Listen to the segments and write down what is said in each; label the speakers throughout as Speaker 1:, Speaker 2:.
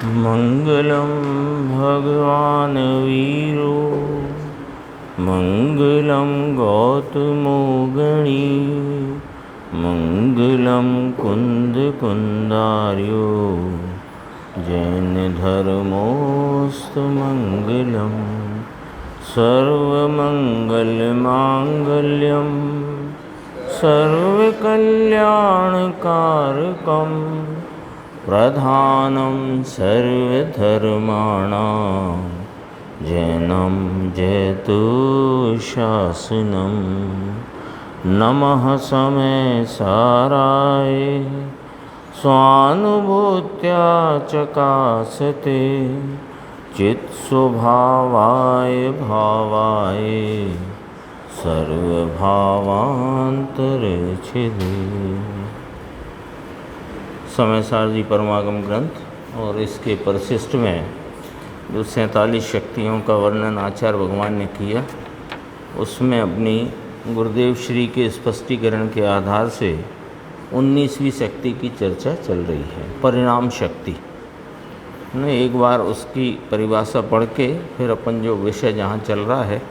Speaker 1: मंगलम भगवान वीरो मंगलम गौतमो गणी मंगलम कुंद कुंदार्यो जैन धर्मोस्तु मंगलम सर्वमंगलमांगल्यम सर्वकल्याणकारकं प्रधानं सर्वधर्माणां जैनं जयतु शासनं। नमः समय साराय स्वानुभूत्या चकासते चित्स्वभावाय भावाय सर्वभावांतरच्छिदे। समयसार जी परमागम ग्रंथ और इसके परिशिष्ट में जो 47 शक्तियों का वर्णन आचार्य भगवान ने किया, उसमें अपनी गुरुदेव श्री के स्पष्टीकरण के आधार से 19वीं शक्ति की चर्चा चल रही है, परिणाम शक्ति। एक बार उसकी परिभाषा पढ़ के फिर अपन जो विषय जहाँ चल रहा है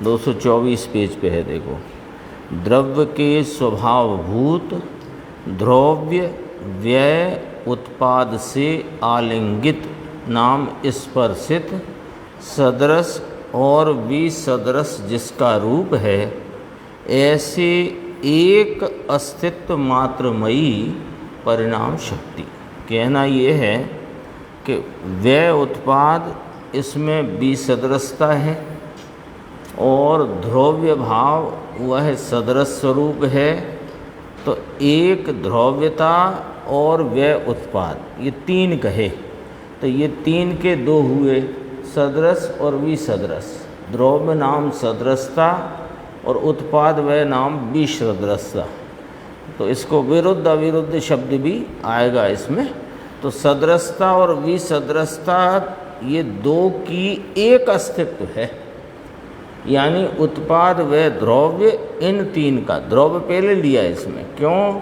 Speaker 1: 224 पेज पे है, देखो। द्रव्य के स्वभावभूत द्रव्य व्यय उत्पाद से आलिंगित नाम स्पर्शित सदृश और विसदृश जिसका रूप है, ऐसे एक अस्तित्व मात्रमयी परिणाम शक्ति। कहना ये है कि व्यय उत्पाद इसमें विसदृशता है और ध्रुव्य भाव वह सदृश स्वरूप है। तो एक ध्रुव्यता और व्यय उत्पाद, ये तीन कहे तो ये तीन के दो हुए, सदृश और विसदृश। ध्रुव्य नाम सदृशता और उत्पाद व्यय नाम विसदृशता। तो इसको विरुद्ध अविरुद्ध शब्द भी आएगा इसमें। तो सदृशता और विसदृशता ये दो की एक अस्तित्व है, यानी उत्पाद व द्रव्य, इन तीन का। द्रव्य पहले लिया इसमें, क्यों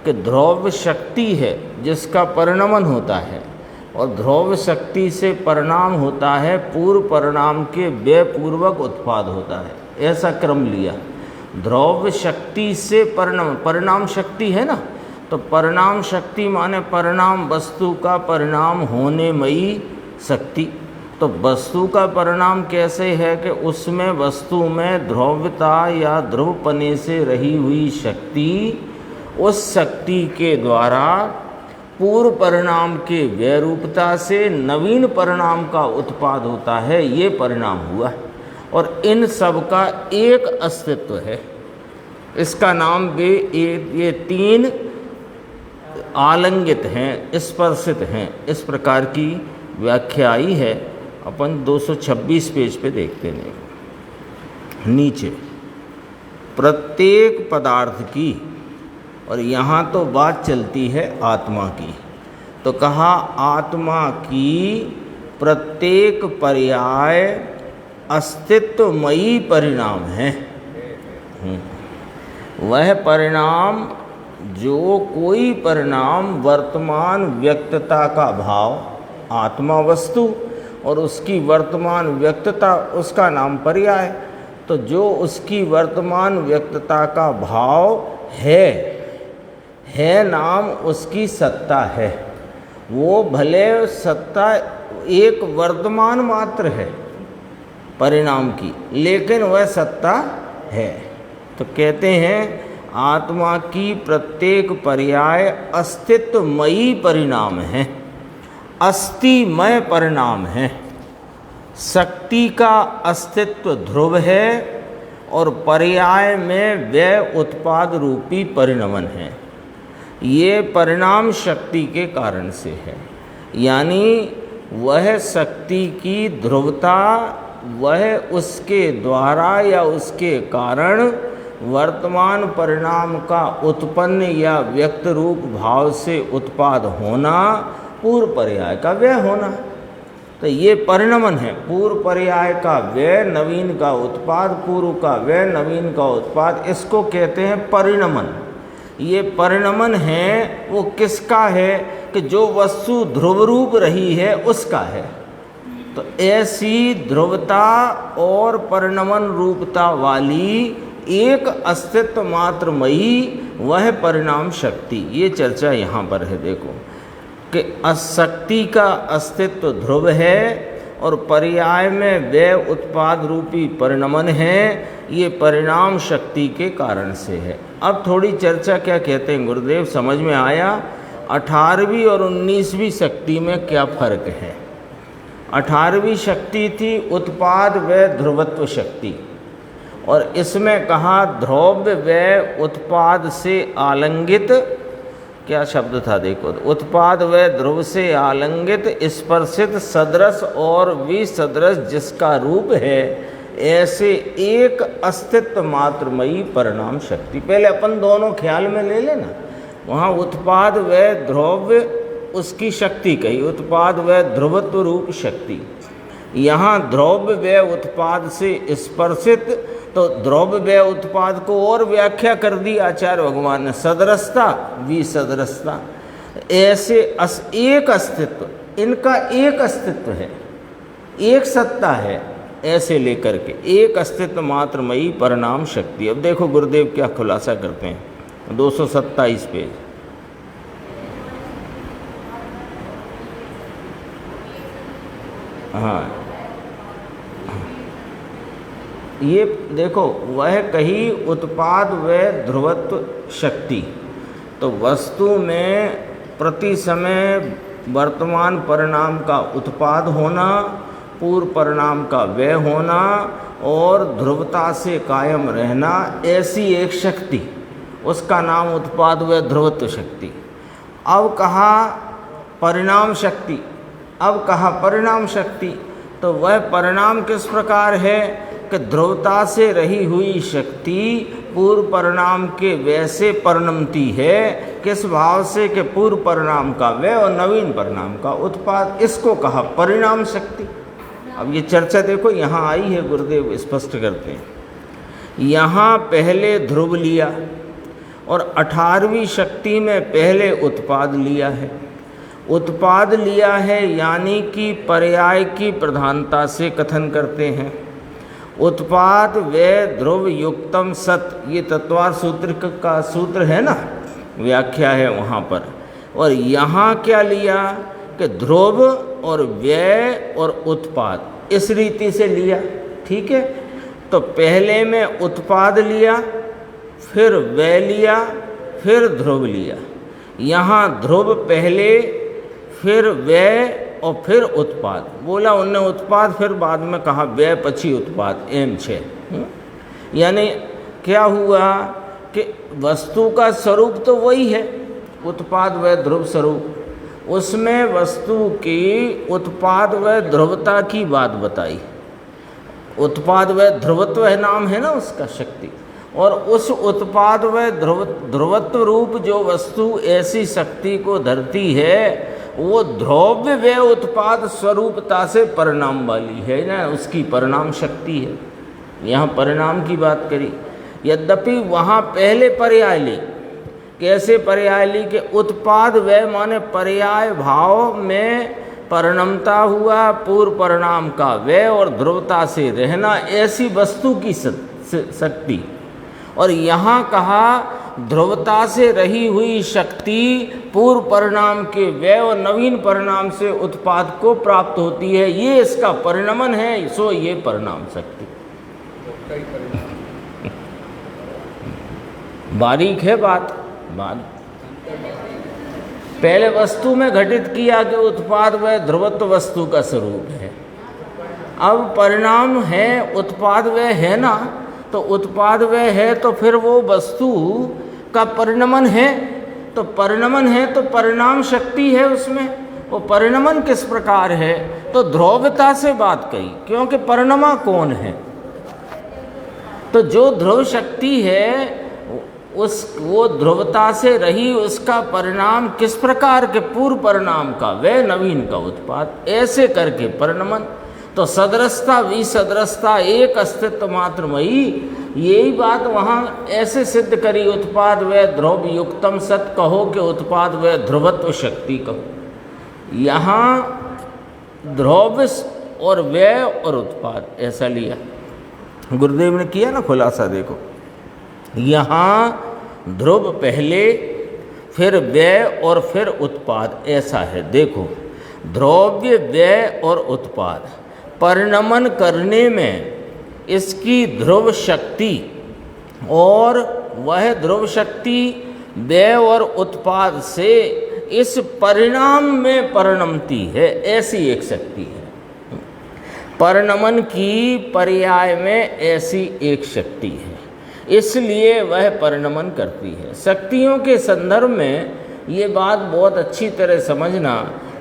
Speaker 1: कि द्रव्य शक्ति है जिसका परिणमन होता है, और द्रव्य शक्ति से परिणाम होता है, पूर्व परिणाम के व्यय पूर्वक उत्पाद होता है, ऐसा क्रम लिया। द्रव्य शक्ति से परिणाम शक्ति है ना, तो परिणाम शक्ति माने परिणाम वस्तु का परिणाम होनेमयी शक्ति। तो वस्तु का परिणाम कैसे है कि उसमें वस्तु में ध्रुवता या ध्रुवपने से रही हुई शक्ति, उस शक्ति के द्वारा पूर्व परिणाम के व्यरूपता से नवीन परिणाम का उत्पाद होता है, ये परिणाम हुआ। और इन सब का एक अस्तित्व है, इसका नाम ये तीन आलिंगित हैं, स्पर्शित हैं। इस प्रकार की व्याख्या आई है। अपन 226 पेज पे देखते हैं नीचे, प्रत्येक पदार्थ की, और यहाँ तो बात चलती है आत्मा की। तो कहा आत्मा की प्रत्येक पर्याय अस्तित्वमयी परिणाम है। वह परिणाम जो कोई परिणाम वर्तमान व्यक्तता का भाव, आत्मा वस्तु और उसकी वर्तमान व्यक्तता, उसका नाम पर्याय। तो जो उसकी वर्तमान व्यक्तता का भाव है नाम उसकी सत्ता है। वो भले सत्ता एक वर्तमान मात्र है परिणाम की, लेकिन वह सत्ता है। तो कहते हैं आत्मा की प्रत्येक पर्याय अस्तित्वमयी परिणाम है, अस्तिमय परिणाम है। शक्ति का अस्तित्व ध्रुव है और पर्याय में व्यय उत्पाद रूपी परिणमन है। ये परिणाम शक्ति के कारण से है, यानी वह शक्ति की ध्रुवता, वह उसके द्वारा या उसके कारण वर्तमान परिणाम का उत्पन्न या व्यक्त रूप भाव से उत्पाद होना, पूर्व पर्याय का व्यय होना। तो ये परिणमन है। पूर्व पर्याय का व्यय, नवीन का उत्पाद, पूर्व का व्यय, नवीन का उत्पाद, इसको कहते हैं परिणमन। ये परिणमन है वो किसका है कि जो वस्तु ध्रुव रूप रही है उसका है। तो ऐसी ध्रुवता और परिणमन रूपता वाली एक अस्तित्व मात्रमयी वह परिणाम शक्ति, ये चर्चा यहाँ पर है। देखो कि शक्ति का अस्तित्व ध्रुव है और पर्याय में व्यय उत्पाद रूपी परिणमन है, ये परिणाम शक्ति के कारण से है। अब थोड़ी चर्चा क्या कहते हैं गुरुदेव, समझ में आया 18वीं और 19वीं शक्ति में क्या फर्क है। 18वीं शक्ति थी उत्पाद व ध्रुवत्व शक्ति, और इसमें कहा ध्रुव व उत्पाद से आलंगित, क्या शब्द था देखो, उत्पाद व ध्रुव से आलंगित स्पर्शित सदृश और विसदृश जिसका रूप है, ऐसे एक अस्तित्व मात्रमयी परिणाम शक्ति। पहले अपन दोनों ख्याल में ले लेना, वहाँ उत्पाद व ध्रुव उसकी शक्ति कही, उत्पाद व ध्रुवत्व रूप शक्ति। यहाँ ध्रुव व उत्पाद से स्पर्शित, तो ध्रुव व उत्पाद को और व्याख्या कर दी आचार्य भगवान ने, सदृशता विसदृशता। ऐसे एक अस्तित्व, इनका एक अस्तित्व है, एक सत्ता है, ऐसे लेकर के एक अस्तित्व मात्रमयी परिणाम शक्ति। अब देखो गुरुदेव क्या खुलासा करते हैं, 227 पेज। हाँ, ये देखो, वह कही उत्पाद व ध्रुवत्व शक्ति। तो वस्तु में प्रति समय वर्तमान परिणाम का उत्पाद होना, पूर्व परिणाम का व्यय होना और ध्रुवता से कायम रहना, ऐसी एक शक्ति, उसका नाम उत्पाद व ध्रुवत्व शक्ति। अब कहा परिणाम शक्ति, अब कहा परिणाम शक्ति, तो वह परिणाम किस प्रकार है कि ध्रुवता से रही हुई शक्ति पूर्व परिणाम के वैसे परिणमती है, किस भाव से कि पूर्व परिणाम का व्यय और नवीन परिणाम का उत्पाद, इसको कहा परिणाम शक्ति। अब ये चर्चा देखो यहाँ आई है, गुरुदेव स्पष्ट करते हैं। यहाँ पहले ध्रुव लिया और 18वीं शक्ति में पहले उत्पाद लिया है। उत्पाद लिया है यानी कि पर्याय की प्रधानता से कथन करते हैं। उत्पाद व ध्रुव युक्तम सत, ये तत्वार सूत्र का सूत्र है ना, व्याख्या है वहाँ पर। और यहाँ क्या लिया कि ध्रुव और व्यय और उत्पाद, इस रीति से लिया, ठीक है। तो पहले में उत्पाद लिया, फिर व्यय लिया, फिर ध्रुव लिया। यहाँ ध्रुव पहले, फिर व्यय और फिर उत्पाद बोला उनने, उत्पाद फिर बाद में कहा व्यय पछी उत्पाद, एम 6। यानी क्या हुआ कि वस्तु का स्वरूप तो वही है, उत्पाद व ध्रुव स्वरूप, उसमें वस्तु की उत्पाद व ध्रुवता की बात बताई। उत्पाद व ध्रुवत्व नाम है ना उसका शक्ति, और उस उत्पाद व ध्रुवत्व रूप जो वस्तु ऐसी शक्ति को धरती है, वो ध्रुव व उत्पाद स्वरूपता से परिणाम वाली है ना, उसकी परिणाम शक्ति है। यहाँ परिणाम की बात करी, यद्यपि वहाँ पहले पर्याय ली। कैसे पर्याय ली कि उत्पाद व माने पर्याय भाव में परिणमता हुआ, पूर्व परिणाम का व्यय और ध्रुवता से रहना, ऐसी वस्तु की शक्ति। और यहाँ कहा ध्रुवता से रही हुई शक्ति पूर्व परिणाम के व्यय और नवीन परिणाम से उत्पाद को प्राप्त होती है, ये इसका परिणमन है, सो ये परिणाम शक्ति। बारीक है बात। पहले वस्तु में घटित किया कि उत्पाद व ध्रुवत्व वस्तु का स्वरूप है। अब परिणाम है, उत्पाद व है ना, तो उत्पाद व है तो फिर वो वस्तु का परिणमन है, तो परिणमन है तो परिणाम शक्ति है उसमें। वो परिणमन किस प्रकार है, तो ध्रुवता से बात कही, क्योंकि परिणमा कौन है, तो जो ध्रुव शक्ति है वो ध्रुवता से रही, उसका परिणाम किस प्रकार के, पूर्व परिणाम का व्यय नवीन का उत्पाद, ऐसे करके परिणमन। तो सदृशता विसदृशता एक अस्तित्व मात्रमयी यही बात वहाँ ऐसे सिद्ध करी, उत्पाद व ध्रुव युक्तम सत कहो कि उत्पाद व ध्रुवत्व शक्ति कहो। यहाँ ध्रुव और व्यय और उत्पाद ऐसा लिया, गुरुदेव ने किया ना खुलासा। देखो यहाँ ध्रुव पहले, फिर व्यय और फिर उत्पाद, ऐसा है। देखो द्रव्य, व्यय और उत्पाद परिणमन करने में इसकी ध्रुव शक्ति, और वह ध्रुव शक्ति व्यय और उत्पाद से इस परिणाम में परिणमती है, ऐसी एक शक्ति है। परिणमन की पर्याय में ऐसी एक शक्ति है, इसलिए वह परिणमन करती है। शक्तियों के संदर्भ में ये बात बहुत अच्छी तरह समझना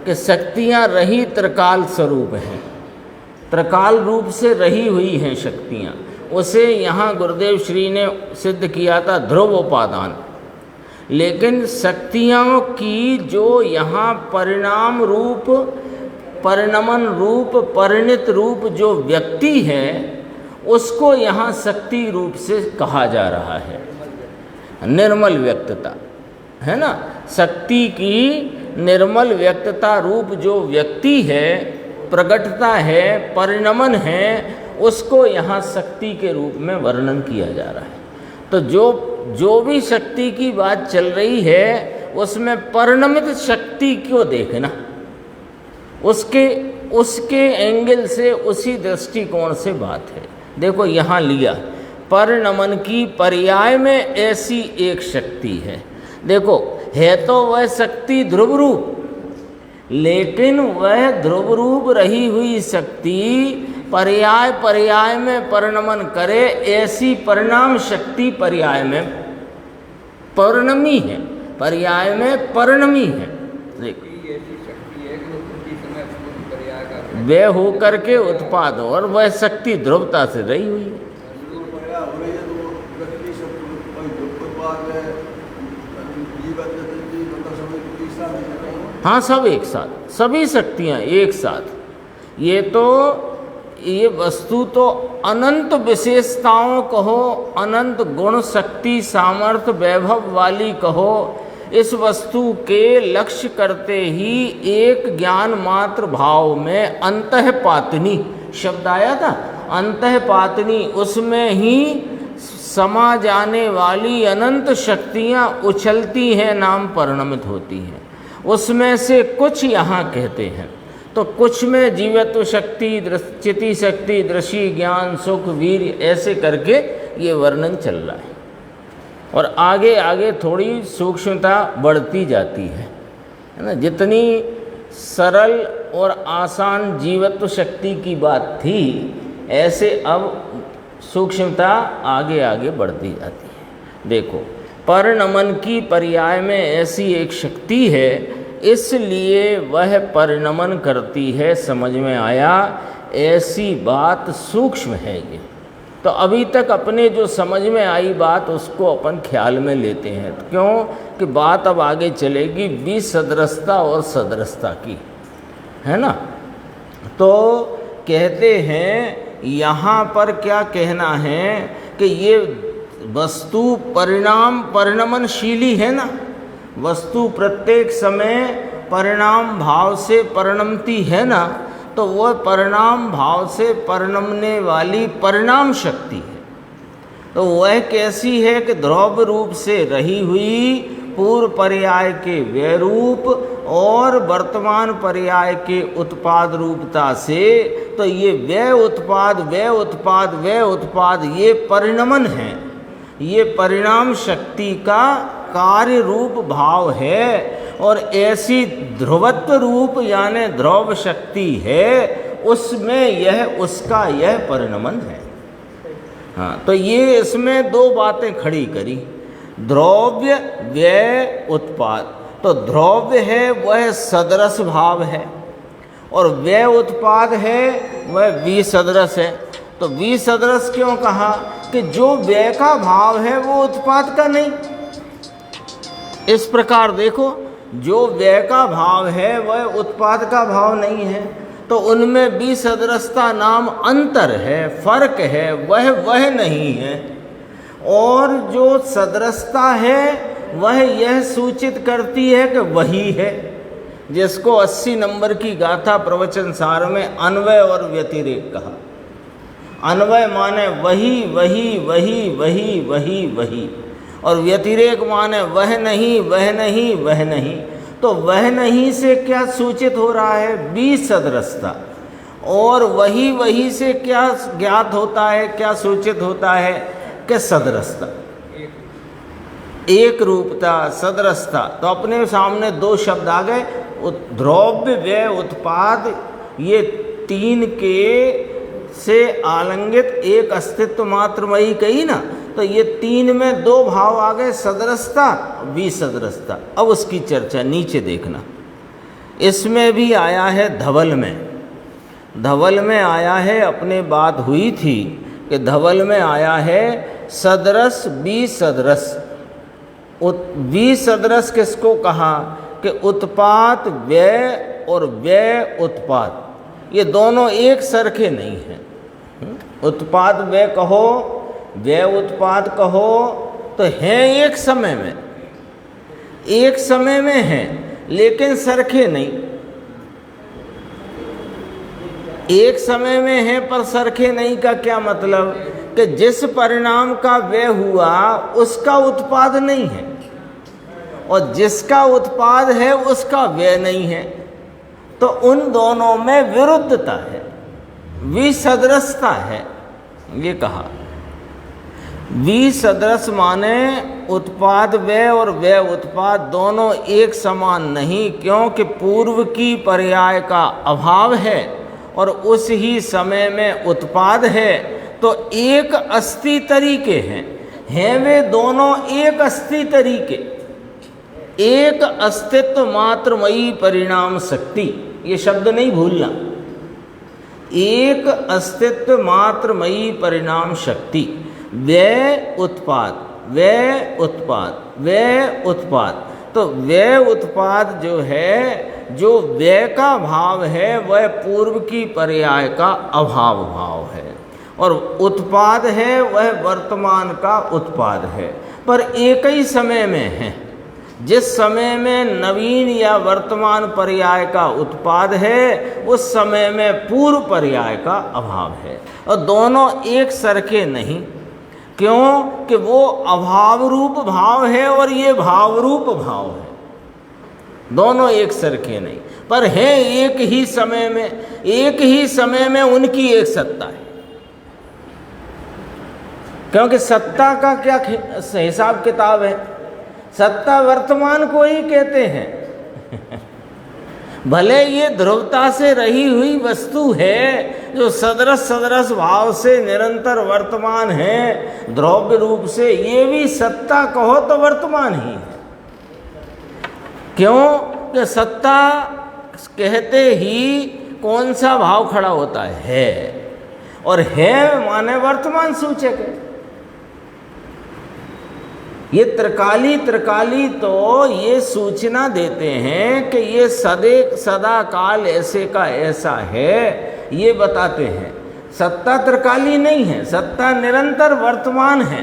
Speaker 1: कि शक्तियाँ रही त्रिकाल स्वरूप हैं, त्रिकाल रूप से रही हुई हैं शक्तियाँ। उसे यहाँ गुरुदेव श्री ने सिद्ध किया था ध्रुव उपादान। लेकिन शक्तियों की जो यहाँ परिणाम रूप, परिणमन रूप, परिणित रूप जो व्यक्ति है, उसको यहाँ शक्ति रूप से कहा जा रहा है। निर्मल व्यक्तता है ना, शक्ति की निर्मल व्यक्तता रूप जो व्यक्ति है, प्रगटता है, परिणमन है, उसको यहाँ शक्ति के रूप में वर्णन किया जा रहा है। तो जो भी शक्ति की बात चल रही है उसमें परिणमित शक्ति को देखना, उसके एंगल से, उसी दृष्टिकोण से बात है। देखो यहाँ लिया परिणमन की पर्याय में ऐसी एक शक्ति है। देखो है तो वह शक्ति ध्रुव रूप, लेकिन वह ध्रुव रूप रही हुई शक्ति पर्याय में परिणमन करे, ऐसी परिणाम शक्ति पर्याय में परिणमी है, पर्याय में परिणमी है। देखो वे होकर के उत्पाद, और वह शक्ति ध्रुवता से रही हुई है। हाँ, सब एक साथ, सभी शक्तियाँ एक साथ। ये वस्तु तो अनंत विशेषताओं कहो, अनंत गुण, शक्ति, सामर्थ्य, वैभव वाली कहो, इस वस्तु के लक्ष्य करते ही एक ज्ञान मात्र भाव में अंतःपातनी शब्द आया था। अंतःपातनी, उसमें ही समा जाने वाली अनंत शक्तियाँ उछलती हैं, नाम परिणमित होती हैं। उसमें से कुछ यहाँ कहते हैं, तो कुछ में जीवत्व शक्ति, चिति शक्ति, दृष्टि, ज्ञान, सुख, वीर, ऐसे करके ये वर्णन चल रहा है। और आगे आगे थोड़ी सूक्ष्मता बढ़ती जाती है ना। जितनी सरल और आसान जीवत्व शक्ति की बात थी, ऐसे अब सूक्ष्मता आगे आगे बढ़ती जाती है। देखो परिणमन की पर्याय में ऐसी एक शक्ति है, इसलिए वह परिणमन करती है। समझ में आया? ऐसी बात सूक्ष्म है ये। तो अभी तक अपने जो समझ में आई बात, उसको अपन ख्याल में लेते हैं। क्यों कि बात अब आगे चलेगी विसदृशता और सदृशता की, है ना। तो कहते हैं यहाँ पर क्या कहना है कि ये वस्तु परिणमनशीली है ना। वस्तु प्रत्येक समय परिणाम भाव से परिणमती है ना, तो वह परिणाम भाव से परिणमने वाली परिणाम शक्ति है। तो वह कैसी है कि ध्रुव रूप से रही हुई, पूर्व पर्याय के व्यय रूप और वर्तमान पर्याय के उत्पाद रूपता से। तो ये व्यय उत्पाद, व्यय उत्पाद, व्यय उत्पाद, ये परिणमन है, ये परिणाम शक्ति का कार्य रूप भाव है। और ऐसी ध्रुवत्व रूप यानी ध्रुव शक्ति है, उसमें यह, उसका यह परिणमन है। हाँ, तो ये इसमें दो बातें खड़ी करी, द्रव्य, व्यय, उत्पाद। तो द्रव्य है वह सदृश भाव है, और व्यय उत्पाद है वह विसदृश है। तो विसदृश क्यों कहा कि जो व्यय का भाव है वो उत्पाद का नहीं। इस प्रकार देखो, जो व्यय का भाव है वह उत्पाद का भाव नहीं है, तो उनमें विसदृशता नाम अंतर है, फर्क है, वह नहीं है। और जो सदृशता है वह यह सूचित करती है कि वही है, जिसको 80 नंबर की गाथा प्रवचन सार में अन्वय और व्यतिरेक कहा। अन्वय माने वही वही वही वही वही वही, और व्यतिरेक माने वह नहीं वह नहीं वह नहीं। तो वह नहीं से क्या सूचित हो रहा है? विसदृशता। और वही वही से क्या ज्ञात होता है, क्या सूचित होता है? कि सदृशता, एक रूपता, सदृशता। तो अपने सामने दो शब्द आ गए, द्रव्य व्यय उत्पाद, ये तीन के से आलंगित एक अस्तित्व मात्रमयी कही ना, तो ये तीन में दो भाव आ गए, सदृशता विसदृशता। अब उसकी चर्चा नीचे देखना, इसमें भी आया है धवल में। धवल में आया है, अपने बात हुई थी कि धवल में आया है सदृश विसदृश। विसदृश किसको कहा? कि उत्पाद व्यय और व्यय उत्पाद, ये दोनों एक सरखे नहीं हैं। उत्पाद व्यय कहो, व्यय उत्पाद कहो, तो हैं एक समय में, एक समय में हैं, लेकिन सरखे नहीं। एक समय में हैं पर सरखे नहीं का क्या मतलब? कि जिस परिणाम का व्यय हुआ उसका उत्पाद नहीं है, और जिसका उत्पाद है उसका व्यय नहीं है, तो उन दोनों में विरुद्धता है, विसदृशता है। ये कहा विसदृश माने उत्पाद व्यय और व्यय उत्पाद दोनों एक समान नहीं, क्योंकि पूर्व की पर्याय का अभाव है और उस ही समय में उत्पाद है। तो एक अस्थि तरीके हैं वे दोनों एक अस्थि तरीके, एक अस्तित्व मात्रमयी परिणाम शक्ति, ये शब्द नहीं भूलना। एक अस्तित्व मात्रमयी परिणाम शक्ति, व्यय उत्पाद व्यय उत्पाद व्यय उत्पाद। तो व्यय उत्पाद जो है, जो व्यय का भाव है वह पूर्व की पर्याय का अभाव भाव है, और उत्पाद है वह वर्तमान का उत्पाद है, पर एक ही समय में है। जिस समय में नवीन या वर्तमान पर्याय का उत्पाद है उस समय में पूर्व पर्याय का अभाव है, और दोनों एक सरके नहीं। क्यों? कि वो अभाव रूप भाव है और ये भाव रूप भाव है, दोनों एक सरके नहीं, पर है एक ही समय में। एक ही समय में उनकी एक सत्ता है, क्योंकि सत्ता का क्या हिसाब किताब है? सत्ता वर्तमान को ही कहते हैं। भले ये ध्रुवता से रही हुई वस्तु है जो सदृश सदृश भाव से निरंतर वर्तमान है द्रव्य रूप से, ये भी सत्ता कहो तो वर्तमान ही है। क्यों? कि सत्ता कहते ही कौन सा भाव खड़ा होता है, और है माने वर्तमान सूचक है। ये त्रिकाली तो ये सूचना देते हैं कि ये सदा काल ऐसे का ऐसा है, ये बताते हैं। सत्ता त्रिकाली नहीं है, सत्ता निरंतर वर्तमान है।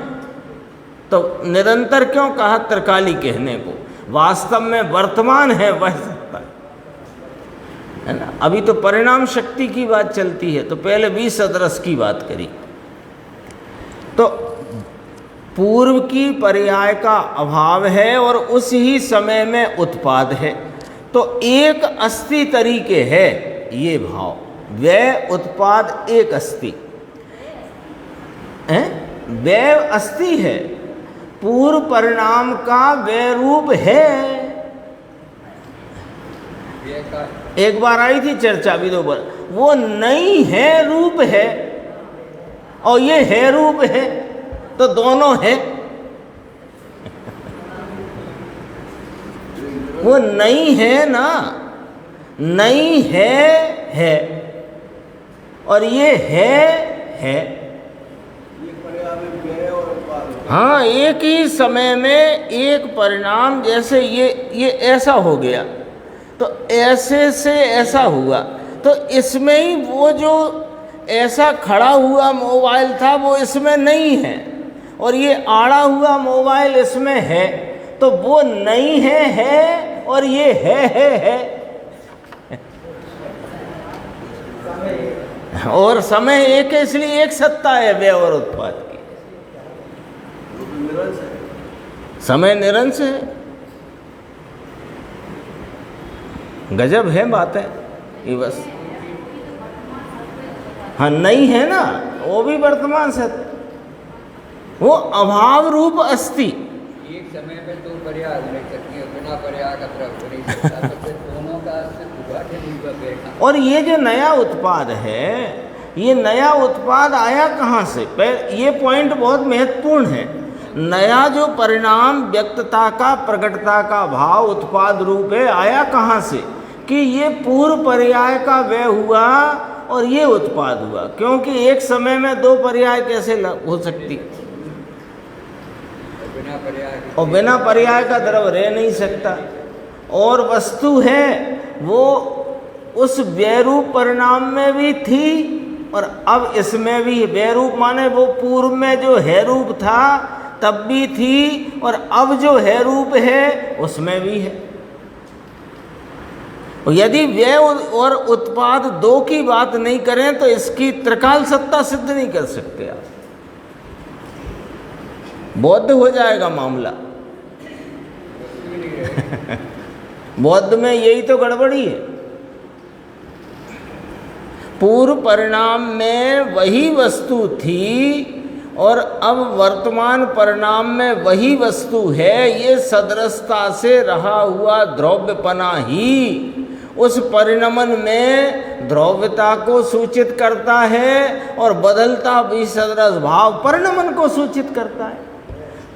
Speaker 1: तो निरंतर क्यों कहा त्रिकाली कहने को? वास्तव में वर्तमान है वह सत्ता है ना। अभी तो परिणाम शक्ति की बात चलती है, तो पहले विसदृश की बात करी। तो पूर्व की पर्याय का अभाव है और उस ही समय में उत्पाद है, तो एक अस्थि तरीके है ये भाव। व्यय उत्पाद एक अस्थि है, व्यय अस्थि है, पूर्व परिणाम का व्यय रूप है। एक बार आई थी चर्चा भी, दो बार। वो नहीं है रूप है, और ये है रूप है, तो दोनों है। वो नहीं है ना, नहीं है, और ये है। हाँ, एक ही समय में एक परिणाम, जैसे ये ऐसा हो गया तो ऐसे से ऐसा हुआ, तो इसमें ही वो जो ऐसा खड़ा हुआ मोबाइल था वो इसमें नहीं है, और ये आड़ा हुआ मोबाइल इसमें है, तो वो नहीं है और ये है। और समय एक है, इसलिए एक सत्ता है व्यय और उत्पाद की। समय निरंश है। गजब है बात है ये बस। हाँ नहीं है ना, वो भी वर्तमान सत्य, वो अभाव रूप अस्ति।
Speaker 2: एक समय में दो पर्याय रह सकती है, बिना पर्याय का द्रव नहीं सकता, तो फिर दोनों का
Speaker 1: और ये जो नया उत्पाद है, ये नया उत्पाद आया कहाँ से? ये पॉइंट बहुत महत्वपूर्ण है। नया जो परिणाम व्यक्तता का, प्रकटता का भाव उत्पाद रूप है, आया कहाँ से? कि ये पूर्व पर्याय का व्यय हुआ और ये उत्पाद हुआ, क्योंकि एक समय में दो पर्याय कैसे हो सकती? और बिना पर्याय का द्रव रह नहीं सकता। और वस्तु है वो उस व्ययरूप परिणाम में भी थी और अब इसमें भी। व्ययरूप माने वो पूर्व में जो है रूप था तब भी थी, और अब जो है रूप है उसमें भी है। और यदि व्यय और उत्पाद दो की बात नहीं करें तो इसकी त्रिकाल सत्ता सिद्ध नहीं कर सकते आप। बौद्ध हो जाएगा मामला। बौद्ध में यही तो गड़बड़ी है। पूर्व परिणाम में वही वस्तु थी और अब वर्तमान परिणाम में वही वस्तु है। ये सदृशता से रहा हुआ द्रव्यपना ही उस परिणमन में द्रव्यता को सूचित करता है और बदलता भी सदृश भाव परिणमन को सूचित करता है।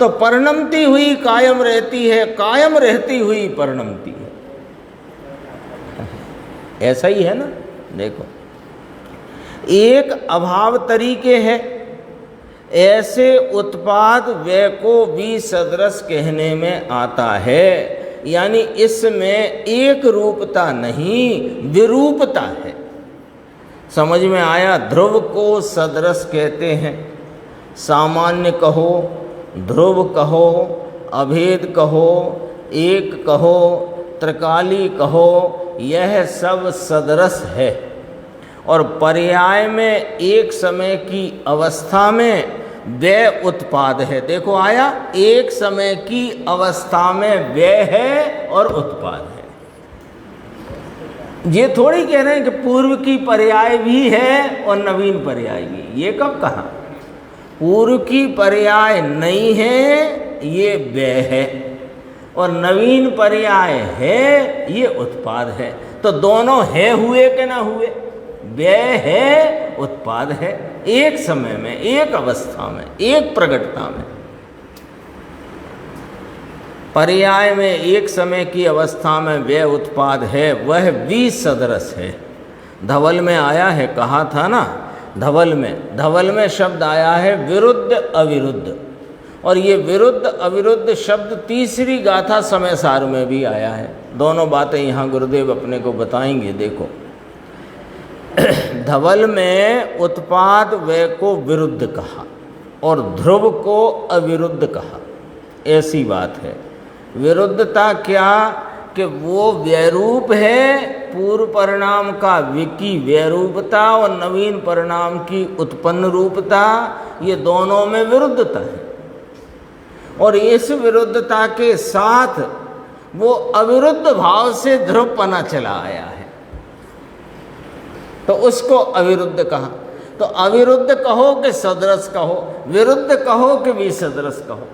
Speaker 1: तो परिणमती हुई कायम रहती है, कायम रहती हुई परिणमती है। ऐसा ही है ना। देखो, एक अभाव तरीके है, ऐसे उत्पाद व्यय को भी सदृश कहने में आता है। यानी इसमें एक रूपता नहीं, विरूपता है। समझ में आया? ध्रुव को सदृश कहते हैं। सामान्य कहो, ध्रुव कहो, अभेद कहो, एक कहो, त्रिकाली कहो, यह सब सदृश है। और पर्याय में एक समय की अवस्था में व्यय उत्पाद है। देखो आया, एक समय की अवस्था में व्यय है और उत्पाद है। ये थोड़ी कह रहे हैं कि पूर्व की पर्याय भी है और नवीन पर्याय भी। ये कब कहा? पूर्व की पर्याय नहीं है, ये व्यय है, और नवीन पर्याय है, ये उत्पाद है। तो दोनों है हुए कि ना हुए? व्यय है, उत्पाद है। एक समय में, एक अवस्था में, एक प्रगटता में। पर्याय में एक समय की अवस्था में व्यय उत्पाद है, वह भी सदृश है। धवल में आया है, कहा था ना, धवल में शब्द आया है विरुद्ध अविरुद्ध। और ये विरुद्ध अविरुद्ध शब्द तीसरी गाथा समय सार में भी आया है। दोनों बातें यहाँ गुरुदेव अपने को बताएंगे। देखो, धवल में उत्पाद व्यय को विरुद्ध कहा और ध्रुव को अविरुद्ध कहा। ऐसी बात है। विरुद्धता क्या? कि वो व्ययरूप है, पूर्व परिणाम का की व्ययरूपता और नवीन परिणाम की उत्पन्न रूपता, ये दोनों में विरुद्धता है। और इस विरुद्धता के साथ वो अविरुद्ध भाव से ध्रुवपना चला आया है, तो उसको अविरुद्ध कहा। तो अविरुद्ध कहो कि सदृश कहो, विरुद्ध कहो कि विसदृश कहो।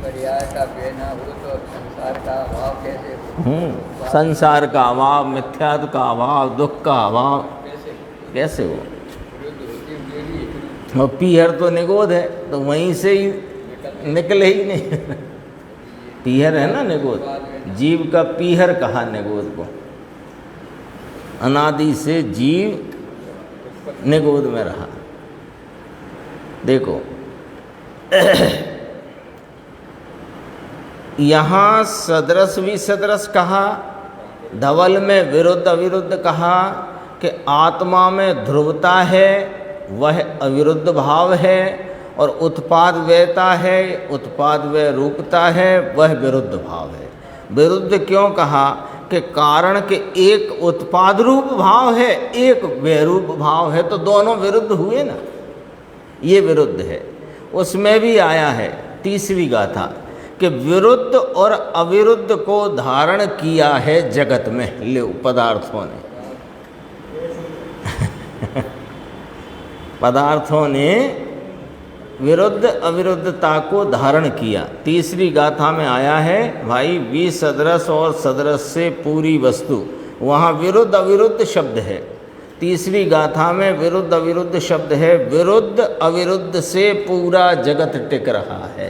Speaker 2: पर्याय का व्यय ना हो तो संसार का अभाव कैसे हो?
Speaker 1: संसार का अभाव, मिथ्यात्व का अभाव, दुख का अभाव कैसे हो? और पीहर तो निगोद है, तो वहीं से ही निकले ही नहीं। पीहर है ना निगोद, जीव का पीहर कहा निगोद को। अनादि से जीव निगोद में रहा। देखो, यहाँ सदृश विसदृश कहा, धवल में विरुद्ध अविरुद्ध कहा कि आत्मा में ध्रुवता है वह अविरुद्ध भाव है, और उत्पाद व्ययता है, उत्पाद व्यय रूपता है, वह विरुद्ध भाव है। विरुद्ध क्यों कहा कि कारण के एक उत्पाद रूप भाव है, एक व्यय रूप भाव है, तो दोनों विरुद्ध हुए ना, ये विरुद्ध है। उसमें भी आया है तीसरी गाथा कि विरुद्ध और अविरुद्ध को धारण किया है जगत में ले पदार्थों ने पदार्थों ने विरुद्ध अविरुद्धता को धारण किया। तीसरी गाथा में आया है भाई विसदृश और सदृश से पूरी वस्तु, वहाँ विरुद्ध अविरुद्ध शब्द है। तीसरी गाथा में विरुद्ध अविरुद्ध शब्द है, विरुद्ध अविरुद्ध से पूरा जगत टिक रहा है।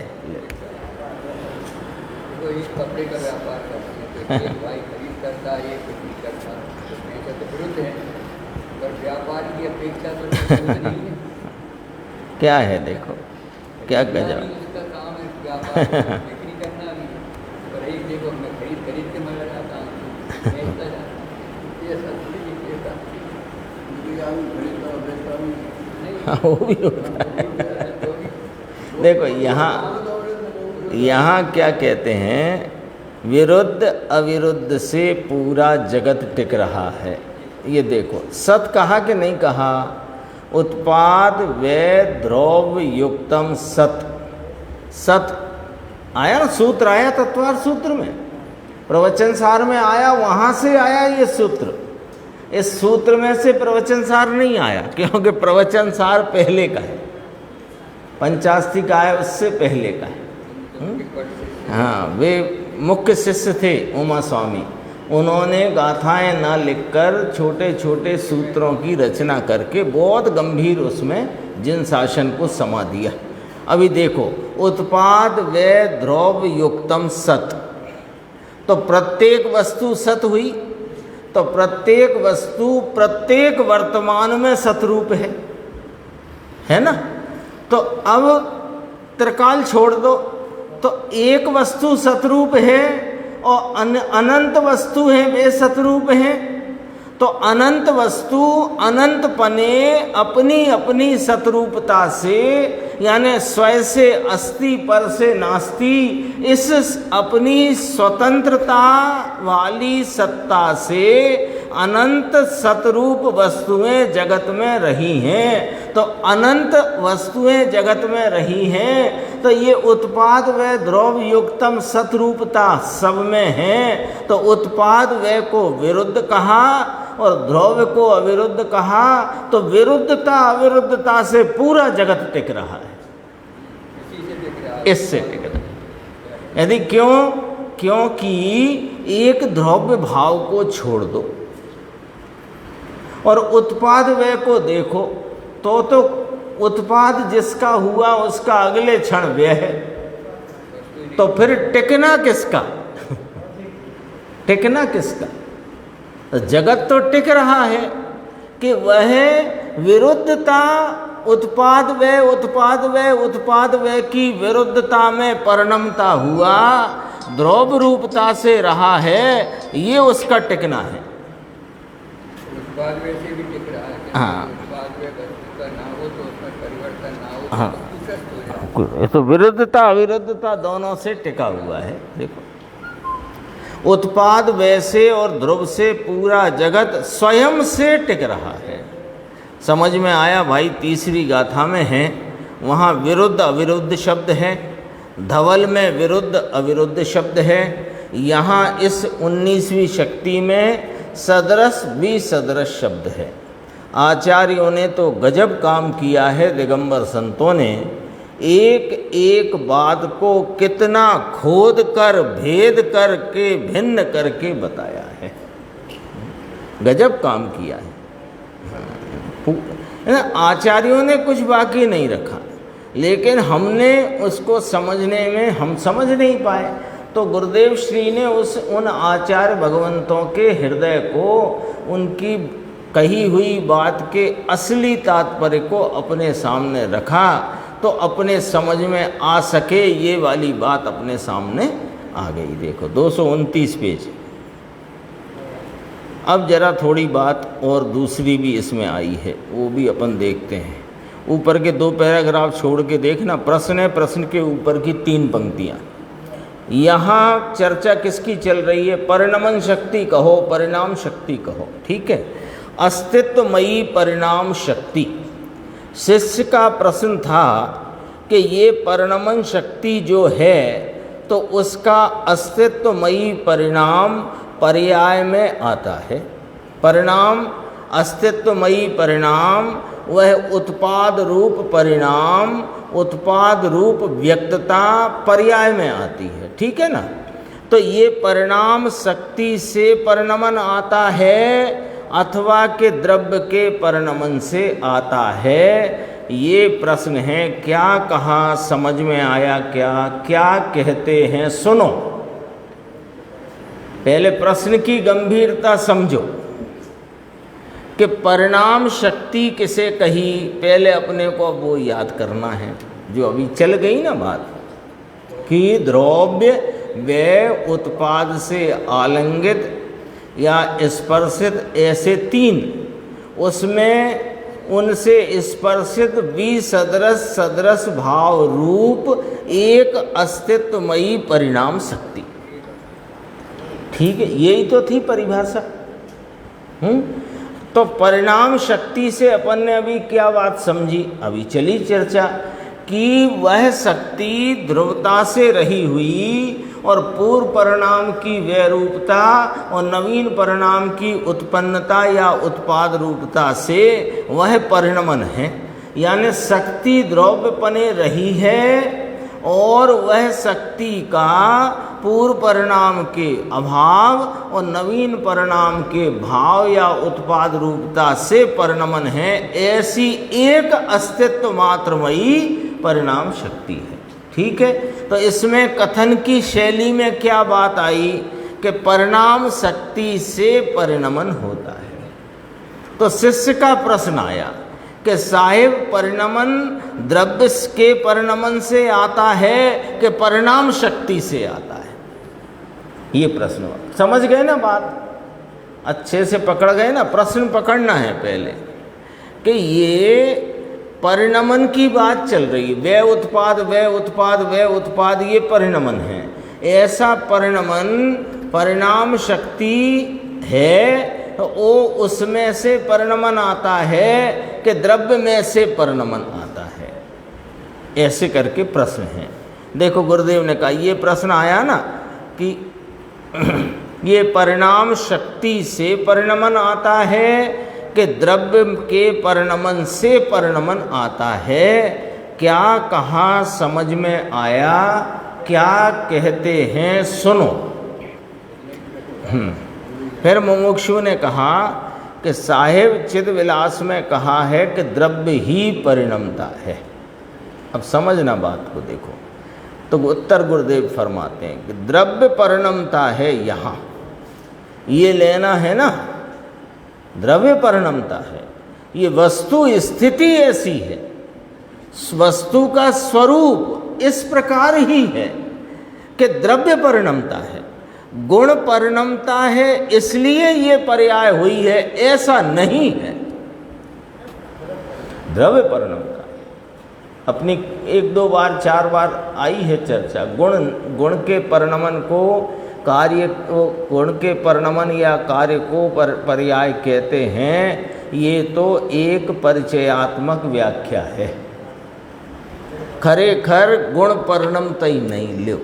Speaker 2: तो इस कपड़े का व्यापार करते हैं, तो एक भाई खरीद करता है, एक बिक्री करता है, तो पैसा तो विरुद्ध है, पर व्यापार की अपेक्षा तो विरुद्ध नहीं है।
Speaker 1: क्या है देखो, क्या गजब।
Speaker 2: उसका काम है व्यापार बिक्री करना भी, पर एक देखो मैं खरीद के मैं लगाता हूँ, बेचता जाता हूँ, ये सब
Speaker 1: हाँ वो भी होता है। देखो यहाँ क्या कहते हैं, विरुद्ध अविरुद्ध से पूरा जगत टिक रहा है। ये देखो सत कहा कि नहीं कहा, उत्पाद व्यय द्रव्य युक्तम सत, सत आया ना, सूत्र आया तत्वार सूत्र में, प्रवचन सार में आया, वहाँ से आया ये सूत्र। इस सूत्र में से प्रवचन सार नहीं आया, क्योंकि प्रवचन सार पहले का है, पंचास्तिका है उससे पहले का है। हाँ, वे मुख्य शिष्य थे उमा स्वामी, उन्होंने गाथाएं ना लिखकर छोटे छोटे सूत्रों की रचना करके बहुत गंभीर उसमें जिन शासन को समा दिया। अभी देखो, उत्पाद व्यय द्रव्य युक्तम सत, तो प्रत्येक वस्तु सत हुई, तो प्रत्येक वस्तु प्रत्येक वर्तमान में सतरूप है ना। तो अब त्रिकाल छोड़ दो, तो एक वस्तु सतरूप है और अनंत वस्तु है वे सतरूप हैं। तो अनंत वस्तु अनंत पने अपनी अपनी सतरूपता से, यानी स्वयं से अस्ति पर से नास्ति, इस अपनी स्वतंत्रता वाली सत्ता से अनंत सतरूप वस्तुएं जगत में रही हैं। तो अनंत वस्तुएं जगत में रही हैं, तो ये उत्पाद व द्रव्य युक्तम सतरूपता सब में है। तो उत्पाद व को विरुद्ध कहा और द्रव्य को अविरुद्ध कहा, तो विरुद्धता अविरुद्धता से पूरा जगत टिक रहा है, इससे टिक रहा है। यदि क्योंकि एक द्रव्य भाव को छोड़ दो और उत्पाद व्यय को देखो, तो उत्पाद जिसका हुआ उसका अगले क्षण व्यय है, तो फिर टिकना किसका टिकना किसका? जगत तो टिक रहा है कि वह विरुद्धता उत्पाद व्यय की विरुद्धता में परिणमता हुआ, द्रव्य रूपता से रहा है, ये उसका टिकना है।
Speaker 2: उत्पाद व्यय से भी टिक रहा है।
Speaker 1: हाँ,
Speaker 2: उत्पाद व्यय वस्तु का ना हो तो उसमें परिवर्तन ना हो,
Speaker 1: हाँ,
Speaker 2: तो
Speaker 1: विरुद्धता अविरुद्धता दोनों से टिका हुआ है। देखो, उत्पाद व्यय से और ध्रुव से पूरा जगत स्वयं से टिक रहा है। समझ में आया भाई? तीसरी गाथा में है, वहाँ विरुद्ध अविरुद्ध शब्द है, धवल में विरुद्ध अविरुद्ध शब्द है, यहाँ इस 19वीं शक्ति में सदृश विसदृश शब्द है। आचार्यों ने तो गजब काम किया है, दिगंबर संतों ने एक एक बात को कितना खोद कर भेद करके भिन्न करके बताया है, गजब काम किया है। आचार्यों ने कुछ बाकी नहीं रखा, लेकिन हमने उसको समझने में हम समझ नहीं पाए, तो गुरुदेव श्री ने उन आचार्य भगवंतों के हृदय को, उनकी कही हुई बात के असली तात्पर्य को अपने सामने रखा, तो अपने समझ में आ सके ये वाली बात अपने सामने आ गई। देखो 229 पेज। अब जरा थोड़ी बात और दूसरी भी इसमें आई है, वो भी अपन देखते हैं। ऊपर के 2 पैराग्राफ छोड़ के देखना, प्रश्न है, प्रश्न के ऊपर की 3 पंक्तियाँ। यहाँ चर्चा किसकी चल रही है? परिणमन शक्ति कहो, परिणाम शक्ति कहो, ठीक है। अस्तित्वमयी परिणाम शक्ति। शिष्य का प्रश्न था कि ये परिणमन शक्ति जो है तो उसका अस्तित्वमयी परिणाम पर्याय में आता है। परिणाम, अस्तित्वमयी परिणाम, वह उत्पाद रूप परिणाम, उत्पाद रूप व्यक्तता पर्याय में आती है, ठीक है ना। तो ये परिणाम शक्ति से परिणमन आता है अथवा के द्रव्य के परिणमन से आता है, ये प्रश्न है। क्या कहा, समझ में आया? क्या कहते हैं सुनो। पहले प्रश्न की गंभीरता समझो कि परिणाम शक्ति किसे कही। पहले अपने को वो याद करना है जो अभी चल गई ना बात, कि द्रव्य व उत्पाद से आलिंगित या स्पर्शित, ऐसे 3, उसमें उनसे स्पर्शित विसदृश सदृश भाव रूप एक अस्तित्वमयी परिणाम शक्ति, ठीक है। यही तो थी परिभाषा। तो परिणाम शक्ति से अपन ने अभी क्या बात समझी? अभी चली चर्चा कि वह शक्ति ध्रुवता से रही हुई और पूर्व परिणाम की वैरूपता और नवीन परिणाम की उत्पन्नता या उत्पाद रूपता से वह परिणमन है। यानी शक्ति द्रव्यपने रही है और वह शक्ति का पूर्व परिणाम के अभाव और नवीन परिणाम के भाव या उत्पाद रूपता से परिणमन है। ऐसी एक अस्तित्व मात्रमयी परिणाम शक्ति है, ठीक है। तो इसमें कथन की शैली में क्या बात आई कि परिणाम शक्ति से परिणमन होता है। तो शिष्य का प्रश्न आया कि साहिब, परिणमन द्रव्य के परिणमन से आता है कि परिणाम शक्ति से आता है? ये प्रश्न समझ गए ना बात? अच्छे से पकड़ गए ना? प्रश्न पकड़ना है पहले कि ये परिणमन की बात चल रही है। वे उत्पाद, वे उत्पाद, वे उत्पाद, ये परिणमन है। ऐसा परिणमन परिणाम शक्ति है तो वो उसमें से परिणमन आता है कि द्रव्य में से परिणमन आता है। ऐसे करके प्रश्न है। देखो गुरुदेव ने कहा, ये प्रश्न आया ना कि ये परिणाम शक्ति से परिणमन आता है कि द्रव्य के परिणमन से परिणमन आता है। क्या कहा, समझ में आया? क्या कहते हैं सुनो। फिर मुमुक्षु ने कहा कि साहिब, चिद्विलास में कहा है कि द्रव्य ही परिणमता है। अब समझना बात को देखो। तो उत्तर गुरुदेव फरमाते हैं कि द्रव्य परिणमता है, यहाँ ये लेना है ना, द्रव्य परिणमता है। ये वस्तु स्थिति ऐसी है, वस्तु का स्वरूप इस प्रकार ही है कि द्रव्य परिणमता है। गुण परिणमता है इसलिए ये पर्याय हुई है, ऐसा नहीं है। द्रव्य परिणमता अपनी 1-2 बार 4 बार आई है चर्चा। गुण के परिणमन को कार्य को, गुण के परिणमन या कार्य को पर्याय कहते हैं। ये तो एक परिचयात्मक व्याख्या है। खरेखर गुण परिणमता ही नहीं लो,